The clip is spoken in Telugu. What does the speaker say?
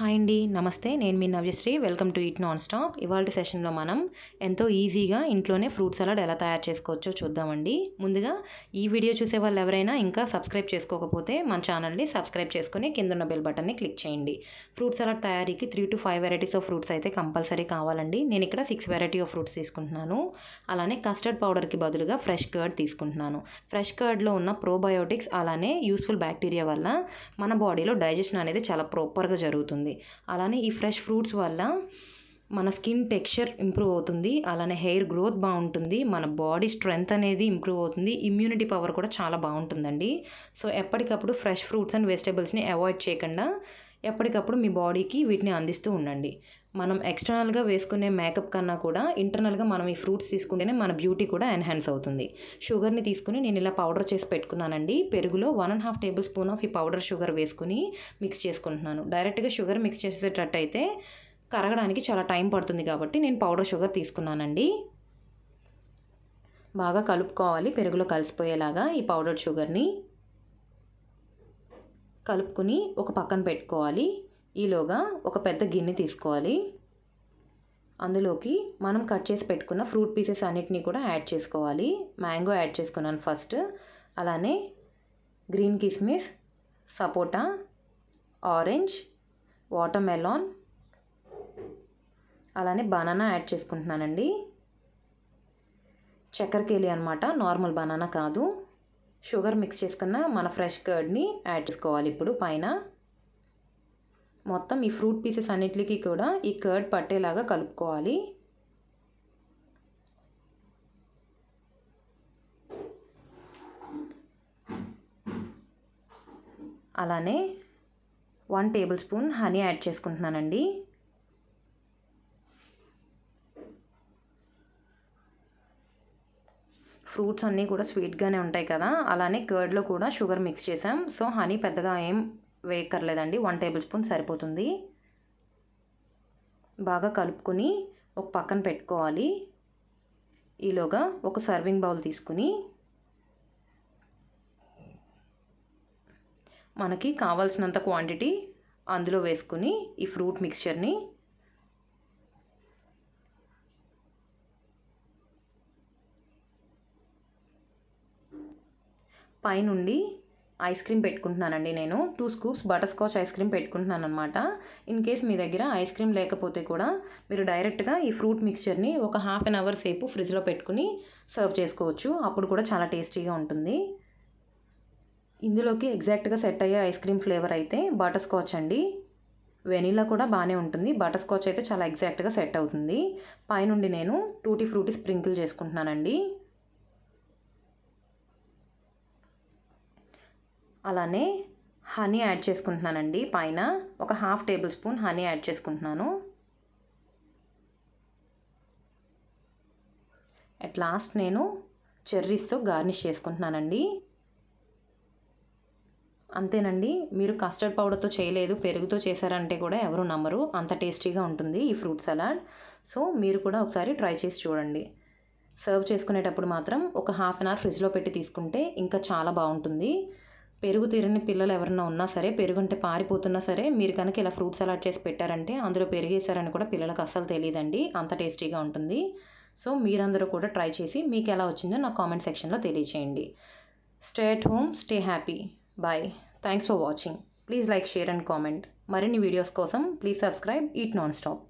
హాయ్ అండి, నమస్తే. నేను మీ Navyasri. Welcome to eat non stop. ఇవాళ సెషన్లో మనం ఎంతో ఈజీగా ఇంట్లోనే ఫ్రూట్ సలాడ్ ఎలా తయారు చేసుకోవచ్చో చూద్దామండి. ముందుగా ఈ వీడియో చూసే వాళ్ళు ఎవరైనా ఇంకా సబ్స్క్రైబ్ చేసుకోకపోతే మన ఛానల్ని సబ్స్క్రైబ్ చేసుకొని కింద ఉన్న బెల్ బటన్ని క్లిక్ చేయండి. ఫ్రూట్ సలాడ్ తయారీకి 3 to 5 వెరైటీస్ ఆఫ్ ఫ్రూట్స్ అయితే కంపల్సరీ కావాలండి. నేను ఇక్కడ 6 వెరైటీ ఆఫ్ ఫ్రూట్స్ తీసుకుంటున్నాను. అలానే కస్టర్డ్ పౌడర్కి బదులుగా ఫ్రెష్ కర్డ్ తీసుకుంటున్నాను. ఫ్రెష్ కర్డ్లో ఉన్న ప్రోబయోటిక్స్ అలానే యూస్ఫుల్ బ్యాక్టీరియా వల్ల మన బాడీలో డైజెషన్ అనేది చాలా ప్రాపర్గా జరుగుతుంది. అలానే ఈ ఫ్రెష్ ఫ్రూట్స్ వల్ల మన స్కిన్ టెక్స్చర్ ఇంప్రూవ్ అవుతుంది. అలానే హెయిర్ గ్రోత్ బాగుంటుంది. మన బాడీ స్ట్రెంగ్త్ అనేది ఇంప్రూవ్ అవుతుంది. ఇమ్యూనిటీ పవర్ కూడా చాలా బాగుంటుందండి. సో ఎప్పటికప్పుడు ఫ్రెష్ ఫ్రూట్స్ అండ్ వెజిటబుల్స్ని అవాయిడ్ చేయకుండా ఎప్పటికప్పుడు మీ బాడీకి వీటిని అందిస్తూ ఉండండి. మనం ఎక్స్టర్నల్గా వేసుకునే మేకప్ కన్నా కూడా ఇంటర్నల్గా మనం ఈ ఫ్రూట్స్ తీసుకుంటేనే మన బ్యూటీ కూడా ఎన్హాన్స్ అవుతుంది. షుగర్ని తీసుకుని నేను ఇలా పౌడర్ చేసి పెట్టుకున్నానండి. పెరుగులో 1.5 టేబుల్ స్పూన్ ఆఫ్ ఈ పౌడర్ షుగర్ వేసుకుని మిక్స్ చేసుకుంటున్నాను. డైరెక్ట్గా షుగర్ మిక్స్ చేసేటట్టయితే కరగడానికి చాలా టైం పడుతుంది కాబట్టి నేను పౌడర్ షుగర్ తీసుకున్నానండి. బాగా కలుపుకోవాలి. పెరుగులో కలిసిపోయేలాగా ఈ పౌడర్ షుగర్ని కలుపుకుని ఒక పక్కన పెట్టుకోవాలి. ఈలోగా ఒక పెద్ద గిన్నె తీసుకోవాలి. అందులోకి మనం కట్ చేసి పెట్టుకున్న ఫ్రూట్ పీసెస్ అన్నిటినీ కూడా యాడ్ చేసుకోవాలి. మ్యాంగో యాడ్ చేసుకున్నాను ఫస్ట్. అలానే గ్రీన్ కిస్మిస్, సపోటా, ఆరెంజ్, వాటర్ మెలాన్, అలానే బనానా యాడ్ చేసుకుంటున్నానండి. చక్కెరకేళి అనమాట, నార్మల్ బనానా కాదు. షుగర్ మిక్స్ చేసుకున్న మన ఫ్రెష్ కర్డ్ని యాడ్ చేసుకోవాలి. ఇప్పుడు పైన మొత్తం ఈ ఫ్రూట్ పీసెస్ అన్నిటికీ కూడా ఈ కర్డ్ పట్టేలాగా కలుపుకోవాలి. అలానే 1 టేబుల్ స్పూన్ హనీ యాడ్ చేసుకుంటున్నానండి. ఫ్రూట్స్ అన్నీ కూడా స్వీట్గానే ఉంటాయి కదా, అలానే కర్డ్లో కూడా షుగర్ మిక్స్ చేసాం. సో హనీ పెద్దగా ఏం వేయక్కర్లేదండి, 1 టేబుల్ స్పూన్ సరిపోతుంది. బాగా కలుపుకొని ఒక పక్కన పెట్టుకోవాలి. ఈలోగా ఒక సర్వింగ్ బౌల్ తీసుకుని మనకి కావాల్సినంత క్వాంటిటీ అందులో వేసుకుని ఈ ఫ్రూట్ మిక్స్చర్ని పైనుండి ఐస్ క్రీమ్ పెట్టుకుంటున్నానండి. నేను 2 scoops butter scotch ice cream పెట్టుకుంటున్నాను అనమాట. ఇన్ కేస్ మీ దగ్గర ఐస్ క్రీమ్ లేకపోతే కూడా మీరు డైరెక్ట్గా ఈ ఫ్రూట్ మిక్స్చర్ని ఒక ½ an hour సేపు ఫ్రిడ్జ్లో పెట్టుకుని సర్వ్ చేసుకోవచ్చు. అప్పుడు కూడా చాలా టేస్టీగా ఉంటుంది. ఇందులోకి ఎగ్జాక్ట్గా సెట్ అయ్యే ఐస్ క్రీమ్ ఫ్లేవర్ అయితే బటర్ స్కాచ్ అండి. వెనీలా కూడా బాగానే ఉంటుంది. బటర్ స్కాచ్ అయితే చాలా ఎగ్జాక్ట్గా సెట్ అవుతుంది. పైనుండి నేను టూటీ స్ప్రింకిల్ చేసుకుంటున్నానండి. అలానే హనీ యాడ్ చేసుకుంటున్నానండి. పైన ఒక ½ టేబుల్ స్పూన్ హనీ యాడ్ చేసుకుంటున్నాను. అట్ లాస్ట్ నేను చెర్రీస్తో గార్నిష్ చేసుకుంటున్నానండి. అంతేనండి. మీరు కస్టర్డ్ పౌడర్తో చేయలేదు, పెరుగుతో చేశారంటే కూడా ఎవరు నమ్మరు, అంత టేస్టీగా ఉంటుంది ఈ ఫ్రూట్ సలాడ్. సో మీరు కూడా ఒకసారి ట్రై చేసి చూడండి. సర్వ్ చేసుకునేటప్పుడు మాత్రం ఒక ½ an hour ఫ్రిడ్జ్లో పెట్టి తీసుకుంటే ఇంకా చాలా బాగుంటుంది. పెరుగు తినని పిల్లలు ఎవరైనా ఉన్నా సరే, పెరుగు అంటే పారిపోతున్నా సరే, మీరు కనుక ఇలా ఫ్రూట్ సలాడ్ చేసి పెట్టారంటే అందులో పెరిగేసారని కూడా పిల్లలకు అస్సలు తెలియదండి, అంత టేస్టీగా ఉంటుంది. సో మీరందరూ కూడా ట్రై చేసి మీకు ఎలా వచ్చిందో నాకు కామెంట్ సెక్షన్లో తెలియచేయండి. Stay at home, stay happy. Bye. Thanks for watching. Please like, share and comment. మరిన్ని వీడియోస్ కోసం please subscribe eat non stop.